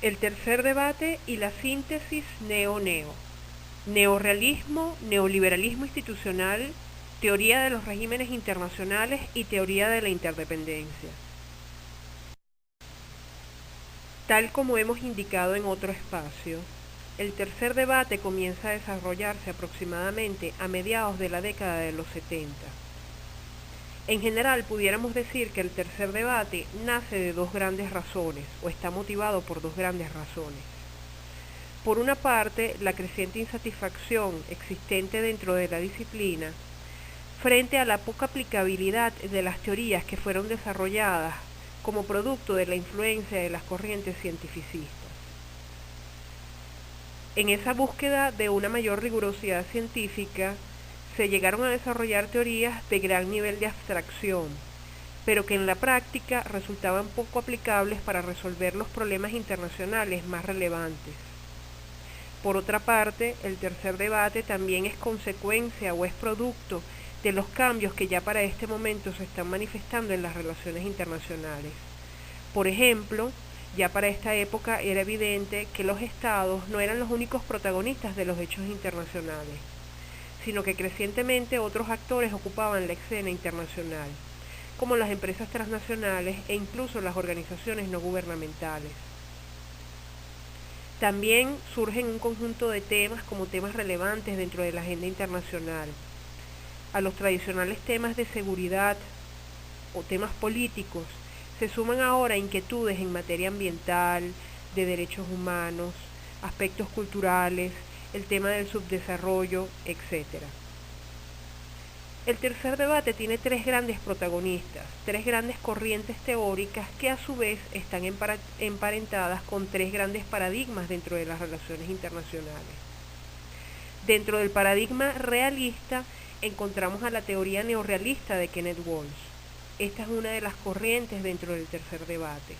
El tercer debate y la síntesis neo-neo. Neorrealismo, neoliberalismo institucional, teoría de los regímenes internacionales y teoría de la interdependencia. Tal como hemos indicado en otro espacio, el tercer debate comienza a desarrollarse aproximadamente a mediados de la década de los 70. En general, pudiéramos decir que el tercer debate nace de dos grandes razones, o está motivado por dos grandes razones. Por una parte, la creciente insatisfacción existente dentro de la disciplina frente a la poca aplicabilidad de las teorías que fueron desarrolladas como producto de la influencia de las corrientes cientificistas. En esa búsqueda de una mayor rigurosidad científica, se llegaron a desarrollar teorías de gran nivel de abstracción, pero que en la práctica resultaban poco aplicables para resolver los problemas internacionales más relevantes. Por otra parte, el tercer debate también es consecuencia o es producto de los cambios que ya para este momento se están manifestando en las relaciones internacionales. Por ejemplo, ya para esta época era evidente que los estados no eran los únicos protagonistas de los hechos internacionales, sino que crecientemente otros actores ocupaban la escena internacional, como las empresas transnacionales e incluso las organizaciones no gubernamentales. También surgen un conjunto de temas como temas relevantes dentro de la agenda internacional. A los tradicionales temas de seguridad o temas políticos se suman ahora inquietudes en materia ambiental, de derechos humanos, aspectos culturales, el tema del subdesarrollo, etc. El tercer debate tiene tres grandes protagonistas, tres grandes corrientes teóricas que a su vez están emparentadas con tres grandes paradigmas dentro de las relaciones internacionales. Dentro del paradigma realista encontramos a la teoría neorrealista de Kenneth Walsh. Esta es una de las corrientes dentro del tercer debate.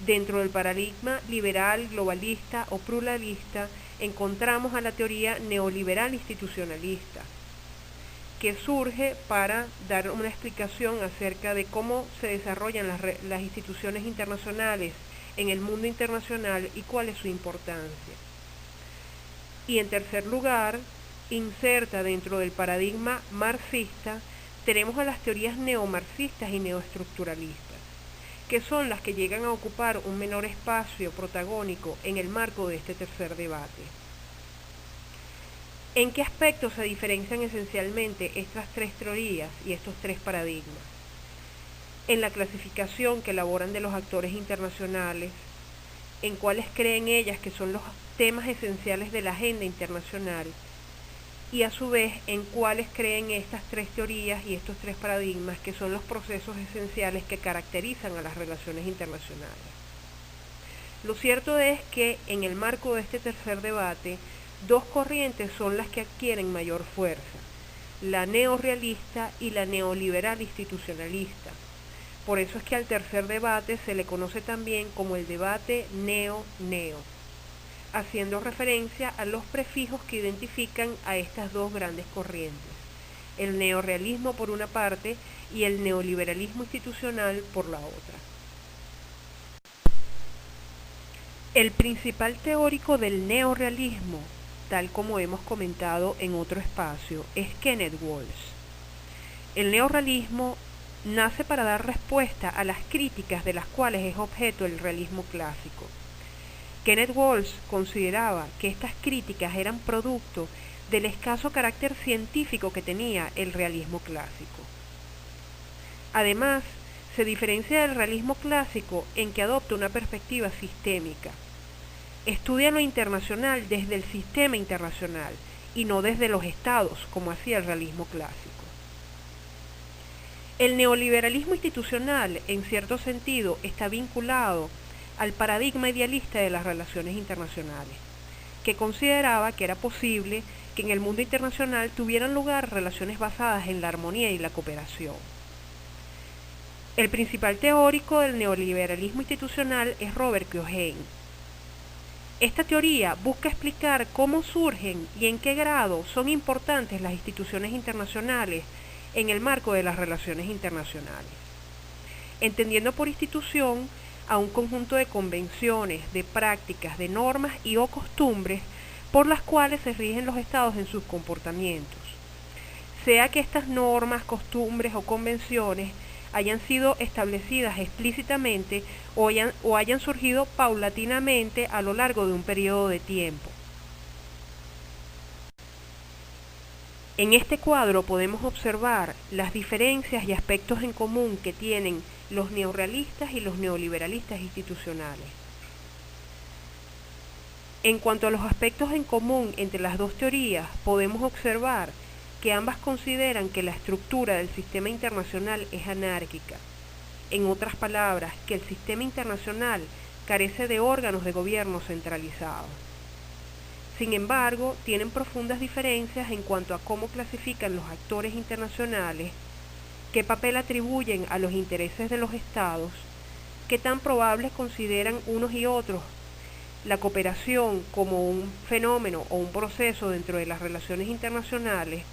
Dentro del paradigma liberal, globalista o pluralista encontramos a la teoría neoliberal institucionalista, que surge para dar una explicación acerca de cómo se desarrollan las instituciones internacionales en el mundo internacional y cuál es su importancia. Y en tercer lugar, inserta dentro del paradigma marxista, tenemos a las teorías neomarxistas y neoestructuralistas, que son las que llegan a ocupar un menor espacio protagónico en el marco de este tercer debate. ¿En qué aspectos se diferencian esencialmente estas tres teorías y estos tres paradigmas? En la clasificación que elaboran de los actores internacionales, en cuáles creen ellas que son los temas esenciales de la agenda internacional, y a su vez en cuáles creen estas tres teorías y estos tres paradigmas que son los procesos esenciales que caracterizan a las relaciones internacionales. Lo cierto es que en el marco de este tercer debate, dos corrientes son las que adquieren mayor fuerza, la neorrealista y la neoliberal institucionalista. Por eso es que al tercer debate se le conoce también como el debate neo-neo, haciendo referencia a los prefijos que identifican a estas dos grandes corrientes, el neorrealismo por una parte y el neoliberalismo institucional por la otra. El principal teórico del neorrealismo, tal como hemos comentado en otro espacio, es Kenneth Walsh. El neorrealismo nace para dar respuesta a las críticas de las cuales es objeto el realismo clásico. Kenneth Walsh consideraba que estas críticas eran producto del escaso carácter científico que tenía el realismo clásico. Además, se diferencia del realismo clásico en que adopta una perspectiva sistémica. Estudia lo internacional desde el sistema internacional y no desde los estados, como hacía el realismo clásico. El neoliberalismo institucional, en cierto sentido, está vinculado al paradigma idealista de las relaciones internacionales, que consideraba que era posible que en el mundo internacional tuvieran lugar relaciones basadas en la armonía y la cooperación. El principal teórico del neoliberalismo institucional es Robert Keohane. Esta teoría busca explicar cómo surgen y en qué grado son importantes las instituciones internacionales en el marco de las relaciones internacionales, entendiendo por institución a un conjunto de convenciones, de prácticas, de normas y o costumbres por las cuales se rigen los estados en sus comportamientos. Sea que estas normas, costumbres o convenciones hayan sido establecidas explícitamente o hayan surgido paulatinamente a lo largo de un periodo de tiempo. En este cuadro podemos observar las diferencias y aspectos en común que tienen los neorrealistas y los neoliberalistas institucionales. En cuanto a los aspectos en común entre las dos teorías, podemos observar que ambas consideran que la estructura del sistema internacional es anárquica. En otras palabras, que el sistema internacional carece de órganos de gobierno centralizados. Sin embargo, tienen profundas diferencias en cuanto a cómo clasifican los actores internacionales, qué papel atribuyen a los intereses de los estados, qué tan probables consideran unos y otros la cooperación como un fenómeno o un proceso dentro de las relaciones internacionales,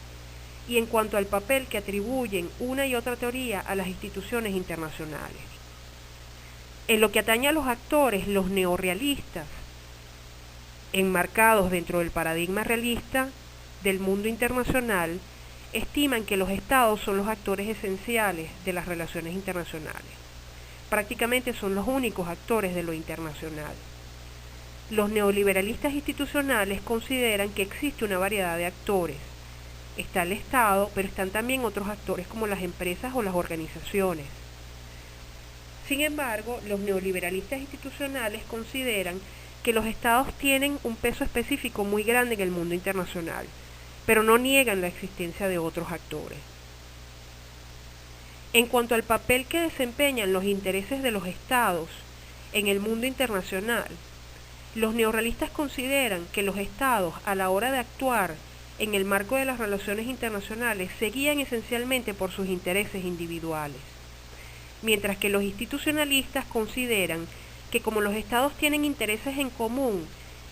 y en cuanto al papel que atribuyen una y otra teoría a las instituciones internacionales. En lo que atañe a los actores, los neorrealistas, enmarcados dentro del paradigma realista del mundo internacional, estiman que los estados son los actores esenciales de las relaciones internacionales. Prácticamente son los únicos actores de lo internacional. Los neoliberalistas institucionales consideran que existe una variedad de actores. Está el Estado, pero están también otros actores como las empresas o las organizaciones. Sin embargo, los neoliberalistas institucionales consideran que los estados tienen un peso específico muy grande en el mundo internacional, pero no niegan la existencia de otros actores. En cuanto al papel que desempeñan los intereses de los estados en el mundo internacional, los neorrealistas consideran que los estados, a la hora de actuar en el marco de las relaciones internacionales, se guían esencialmente por sus intereses individuales, mientras que los institucionalistas consideran que como los estados tienen intereses en común,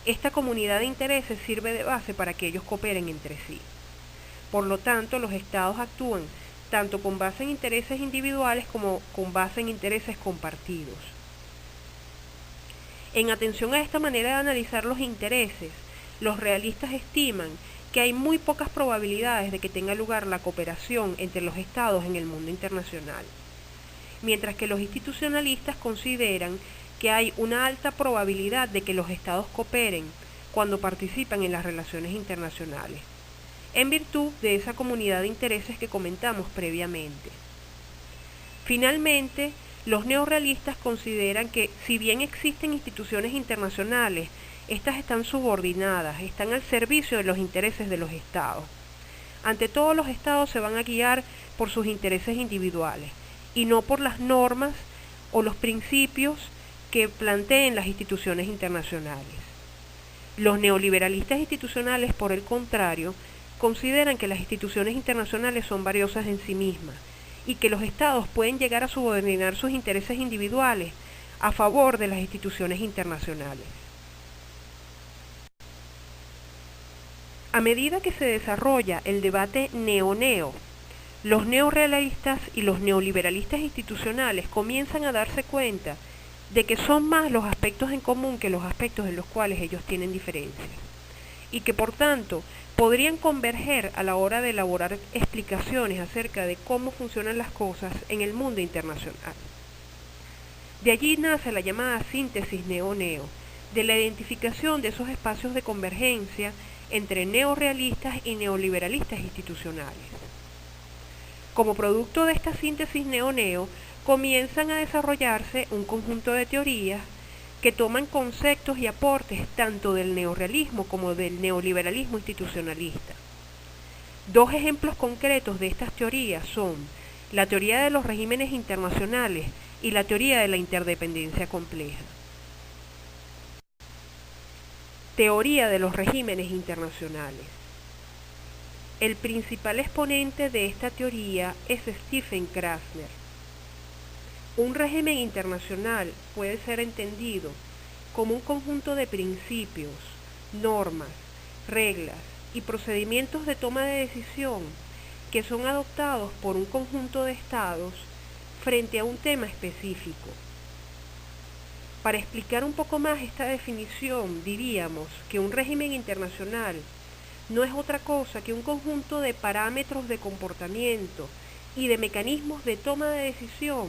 esta comunidad de intereses sirve de base para que ellos cooperen entre sí. Por lo tanto, los estados actúan tanto con base en intereses individuales como con base en intereses compartidos. En atención a esta manera de analizar los intereses, los realistas estiman que hay muy pocas probabilidades de que tenga lugar la cooperación entre los estados en el mundo internacional, mientras que los institucionalistas consideran que hay una alta probabilidad de que los estados cooperen cuando participan en las relaciones internacionales, en virtud de esa comunidad de intereses que comentamos previamente. Finalmente, los neorrealistas consideran que, si bien existen instituciones internacionales, estas están subordinadas, están al servicio de los intereses de los estados. Ante todo, los estados se van a guiar por sus intereses individuales y no por las normas o los principios que planteen las instituciones internacionales. Los neoliberalistas institucionales, por el contrario, consideran que las instituciones internacionales son valiosas en sí mismas y que los estados pueden llegar a subordinar sus intereses individuales a favor de las instituciones internacionales. A medida que se desarrolla el debate neo-neo, los neorrealistas y los neoliberalistas institucionales comienzan a darse cuenta de que son más los aspectos en común que los aspectos en los cuales ellos tienen diferencias, y que por tanto podrían converger a la hora de elaborar explicaciones acerca de cómo funcionan las cosas en el mundo internacional. De allí nace la llamada síntesis neo-neo, de la identificación de esos espacios de convergencia entre neorrealistas y neoliberalistas institucionales. Como producto de esta síntesis neo-neo, comienzan a desarrollarse un conjunto de teorías que toman conceptos y aportes tanto del neorrealismo como del neoliberalismo institucionalista. Dos ejemplos concretos de estas teorías son la teoría de los regímenes internacionales y la teoría de la interdependencia compleja. Teoría de los regímenes internacionales. El principal exponente de esta teoría es Stephen Krasner. Un régimen internacional puede ser entendido como un conjunto de principios, normas, reglas y procedimientos de toma de decisión que son adoptados por un conjunto de estados frente a un tema específico. Para explicar un poco más esta definición, diríamos que un régimen internacional no es otra cosa que un conjunto de parámetros de comportamiento y de mecanismos de toma de decisión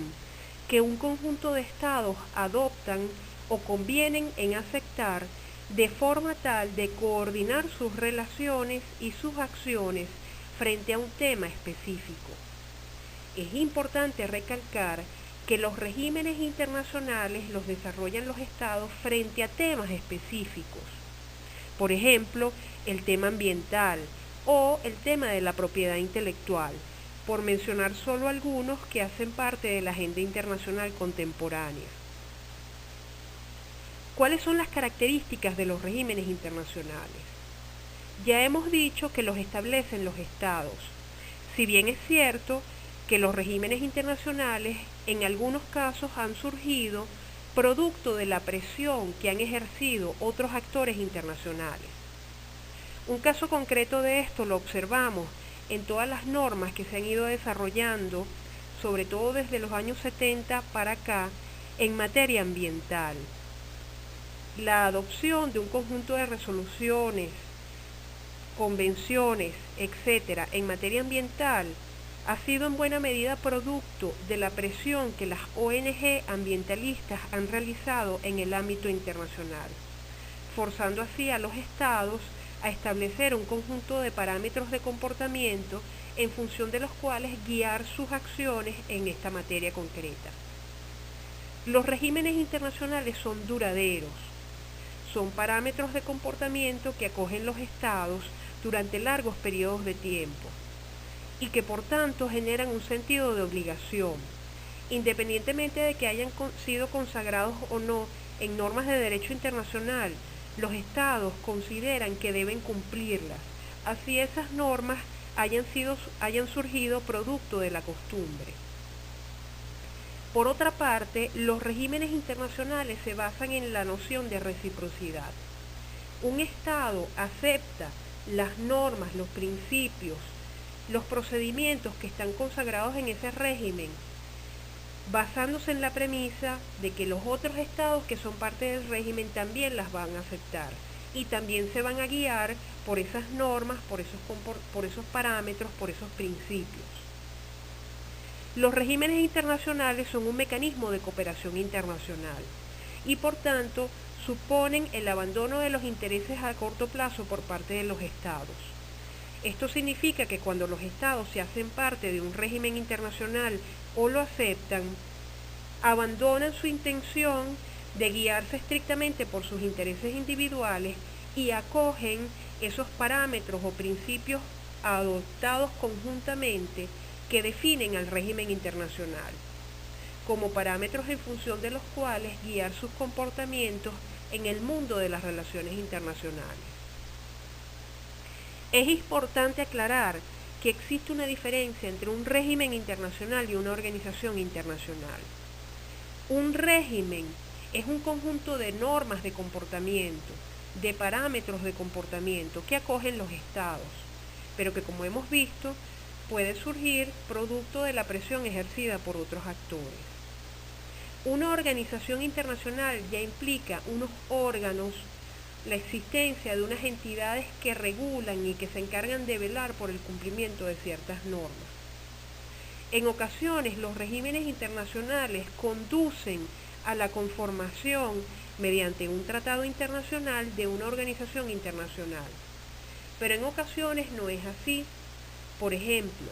que un conjunto de estados adoptan o convienen en aceptar de forma tal de coordinar sus relaciones y sus acciones frente a un tema específico. Es importante recalcar que los regímenes internacionales los desarrollan los estados frente a temas específicos. Por ejemplo, el tema ambiental o el tema de la propiedad intelectual, por mencionar solo algunos que hacen parte de la agenda internacional contemporánea. ¿Cuáles son las características de los regímenes internacionales? Ya hemos dicho que los establecen los estados. Si bien es cierto que los regímenes internacionales en algunos casos han surgido producto de la presión que han ejercido otros actores internacionales. Un caso concreto de esto lo observamos en todas las normas que se han ido desarrollando, sobre todo desde los años 70 para acá, en materia ambiental. La adopción de un conjunto de resoluciones, convenciones, etcétera, en materia ambiental ha sido en buena medida producto de la presión que las ONG ambientalistas han realizado en el ámbito internacional, forzando así a los estados a establecer un conjunto de parámetros de comportamiento en función de los cuales guiar sus acciones en esta materia concreta. Los regímenes internacionales son duraderos, son parámetros de comportamiento que acogen los estados durante largos periodos de tiempo y que por tanto generan un sentido de obligación, independientemente de que hayan sido consagrados o no en normas de derecho internacional. Los estados consideran que deben cumplirlas, así esas normas hayan surgido producto de la costumbre. Por otra parte, los regímenes internacionales se basan en la noción de reciprocidad. Un estado acepta las normas, los principios, los procedimientos que están consagrados en ese régimen, basándose en la premisa de que los otros estados que son parte del régimen también las van a aceptar y también se van a guiar por esas normas, por esos parámetros, por esos principios. Los regímenes internacionales son un mecanismo de cooperación internacional y por tanto suponen el abandono de los intereses a corto plazo por parte de los estados. Esto significa que cuando los estados se hacen parte de un régimen internacional o lo aceptan, abandonan su intención de guiarse estrictamente por sus intereses individuales y acogen esos parámetros o principios adoptados conjuntamente que definen al régimen internacional, como parámetros en función de los cuales guiar sus comportamientos en el mundo de las relaciones internacionales. Es importante aclarar que existe una diferencia entre un régimen internacional y una organización internacional. Un régimen es un conjunto de normas de comportamiento, de parámetros de comportamiento que acogen los estados, pero que, como hemos visto, puede surgir producto de la presión ejercida por otros actores. Una organización internacional ya implica unos órganos, la existencia de unas entidades que regulan y que se encargan de velar por el cumplimiento de ciertas normas. En ocasiones, los regímenes internacionales conducen a la conformación mediante un tratado internacional de una organización internacional, pero en ocasiones no es así. Por ejemplo,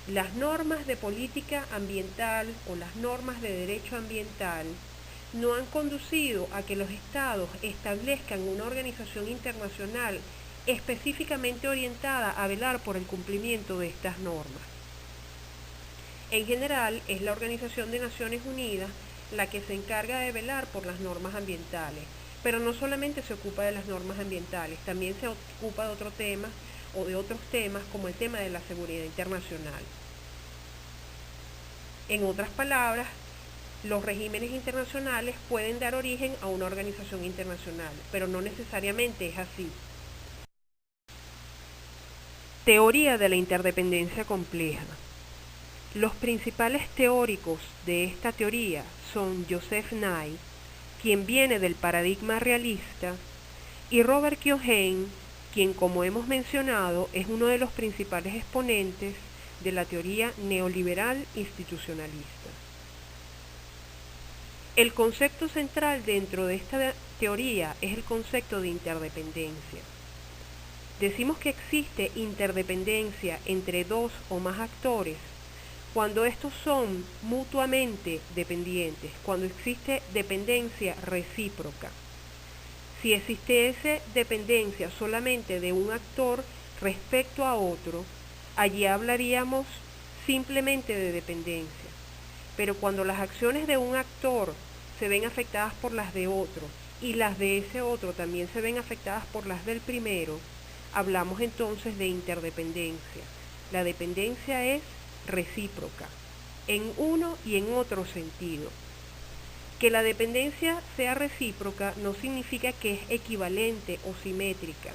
las normas de política ambiental o las normas de derecho ambiental no han conducido a que los estados establezcan una organización internacional específicamente orientada a velar por el cumplimiento de estas normas. En general, es la Organización de Naciones Unidas la que se encarga de velar por las normas ambientales, pero no solamente se ocupa de las normas ambientales, también se ocupa de otros temas o de otros temas como el tema de la seguridad internacional. En otras palabras, los regímenes internacionales pueden dar origen a una organización internacional, pero no necesariamente es así. Teoría de la interdependencia compleja. Los principales teóricos de esta teoría son Joseph Nye, quien viene del paradigma realista, y Robert Keohane, quien, como hemos mencionado, es uno de los principales exponentes de la teoría neoliberal institucionalista. El concepto central dentro de esta teoría es el concepto de interdependencia. Decimos que existe interdependencia entre dos o más actores cuando estos son mutuamente dependientes, cuando existe dependencia recíproca. Si existiese dependencia solamente de un actor respecto a otro, allí hablaríamos simplemente de dependencia. Pero cuando las acciones de un actor se ven afectadas por las de otro y las de ese otro también se ven afectadas por las del primero, hablamos entonces de interdependencia. La dependencia es recíproca, en uno y en otro sentido. Que la dependencia sea recíproca no significa que es equivalente o simétrica.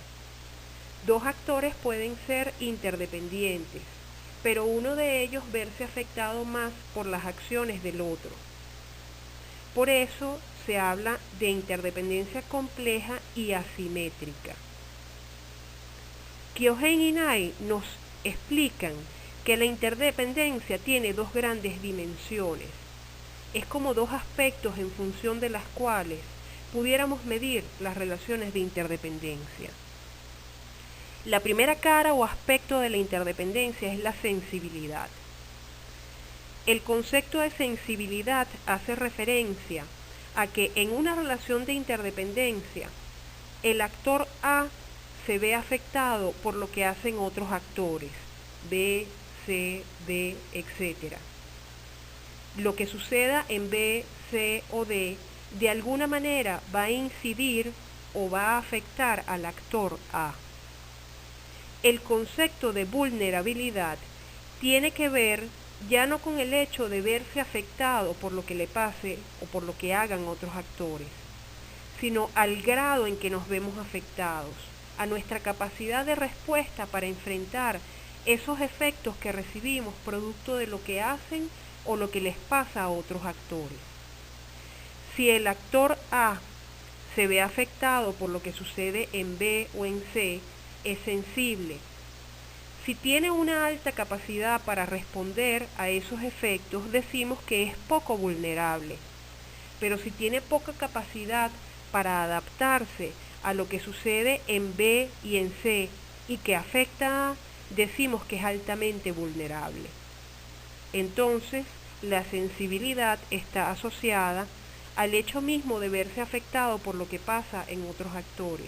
Dos actores pueden ser interdependientes, pero uno de ellos verse afectado más por las acciones del otro. Por eso se habla de interdependencia compleja y asimétrica. Keohane y Nye nos explican que la interdependencia tiene dos grandes dimensiones. Es como dos aspectos en función de las cuales pudiéramos medir las relaciones de interdependencia. La primera cara o aspecto de la interdependencia es la sensibilidad. El concepto de sensibilidad hace referencia a que en una relación de interdependencia, el actor A se ve afectado por lo que hacen otros actores, B, C, D, etc. Lo que suceda en B, C o D de alguna manera va a incidir o va a afectar al actor A. El concepto de vulnerabilidad tiene que ver ya no con el hecho de verse afectado por lo que le pase o por lo que hagan otros actores, sino al grado en que nos vemos afectados, a nuestra capacidad de respuesta para enfrentar esos efectos que recibimos producto de lo que hacen o lo que les pasa a otros actores. Si el actor A se ve afectado por lo que sucede en B o en C, es sensible. Si tiene una alta capacidad para responder a esos efectos, decimos que es poco vulnerable. Pero si tiene poca capacidad para adaptarse a lo que sucede en B y en C y que afecta a, decimos que es altamente vulnerable. Entonces, la sensibilidad está asociada al hecho mismo de verse afectado por lo que pasa en otros actores,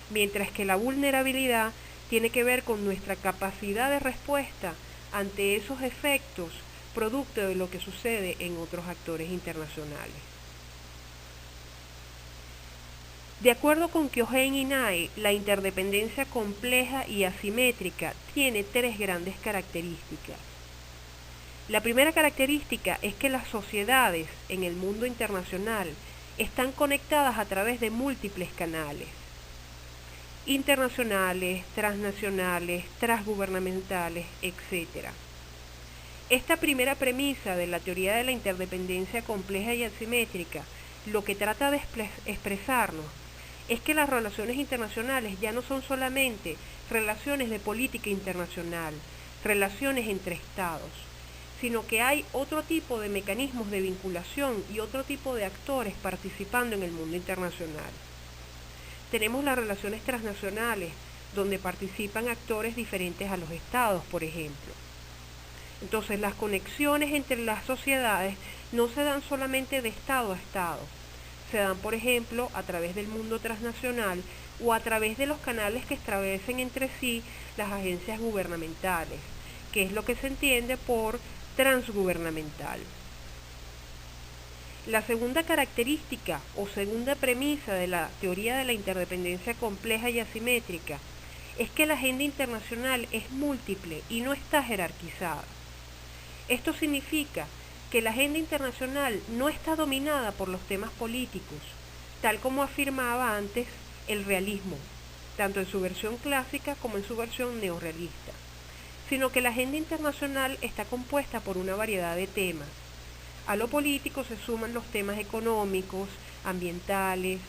mientras que la vulnerabilidad tiene que ver con nuestra capacidad de respuesta ante esos efectos producto de lo que sucede en otros actores internacionales. De acuerdo con Keohane y Nye, la interdependencia compleja y asimétrica tiene tres grandes características. La primera característica es que las sociedades en el mundo internacional están conectadas a través de múltiples canales, internacionales, transnacionales, transgubernamentales, etc. Esta primera premisa de la teoría de la interdependencia compleja y asimétrica lo que trata de expresarnos es que las relaciones internacionales ya no son solamente relaciones de política internacional, relaciones entre estados, sino que hay otro tipo de mecanismos de vinculación y otro tipo de actores participando en el mundo internacional. Tenemos las relaciones transnacionales, donde participan actores diferentes a los estados, por ejemplo. Entonces, las conexiones entre las sociedades no se dan solamente de estado a estado, se dan, por ejemplo, a través del mundo transnacional o a través de los canales que establecen entre sí las agencias gubernamentales, que es lo que se entiende por transgubernamental. La segunda característica o segunda premisa de la teoría de la interdependencia compleja y asimétrica es que la agenda internacional es múltiple y no está jerarquizada. Esto significa que la agenda internacional no está dominada por los temas políticos, tal como afirmaba antes el realismo, tanto en su versión clásica como en su versión neorrealista, sino que la agenda internacional está compuesta por una variedad de temas. A lo político se suman los temas económicos, ambientales,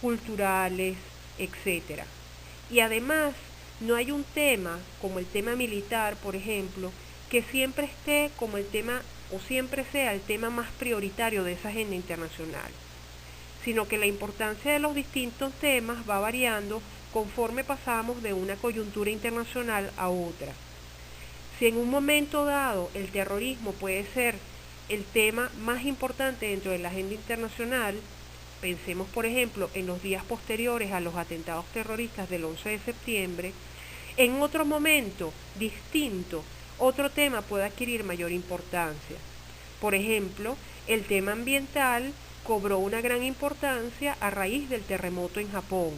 culturales, etc. Y además, no hay un tema, como el tema militar, por ejemplo, que siempre esté como el tema o siempre sea el tema más prioritario de esa agenda internacional, sino que la importancia de los distintos temas va variando conforme pasamos de una coyuntura internacional a otra. Si en un momento dado el terrorismo puede ser el tema más importante dentro de la agenda internacional, pensemos por ejemplo en los días posteriores a los atentados terroristas del 11 de septiembre, en otro momento distinto, otro tema puede adquirir mayor importancia. Por ejemplo, el tema ambiental cobró una gran importancia a raíz del terremoto en Japón,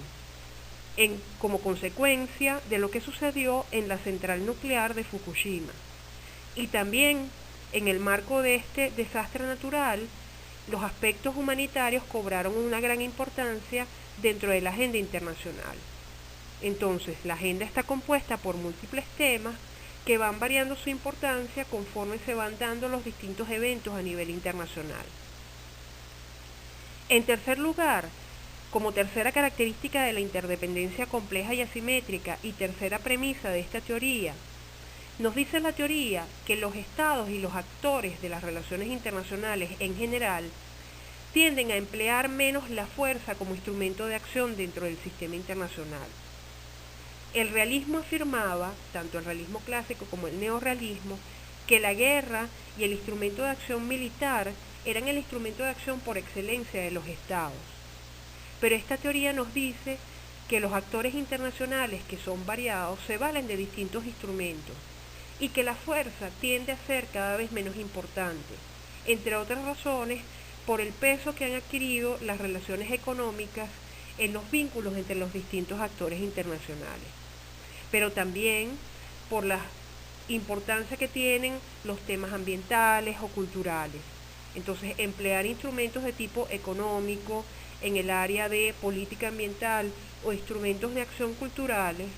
como consecuencia de lo que sucedió en la central nuclear de Fukushima. Y también, en el marco de este desastre natural, los aspectos humanitarios cobraron una gran importancia dentro de la agenda internacional. Entonces, la agenda está compuesta por múltiples temas que van variando su importancia conforme se van dando los distintos eventos a nivel internacional. En tercer lugar, como tercera característica de la interdependencia compleja y asimétrica y tercera premisa de esta teoría, nos dice la teoría que los estados y los actores de las relaciones internacionales en general tienden a emplear menos la fuerza como instrumento de acción dentro del sistema internacional. El realismo afirmaba, tanto el realismo clásico como el neorrealismo, que la guerra y el instrumento de acción militar eran el instrumento de acción por excelencia de los estados. Pero esta teoría nos dice que los actores internacionales, que son variados, se valen de distintos instrumentos y que la fuerza tiende a ser cada vez menos importante, entre otras razones, por el peso que han adquirido las relaciones económicas en los vínculos entre los distintos actores internacionales, pero también por la importancia que tienen los temas ambientales o culturales. Entonces, emplear instrumentos de tipo económico en el área de política ambiental o instrumentos de acción culturales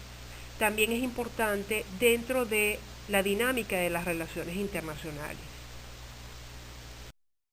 también es importante dentro de la dinámica de las relaciones internacionales.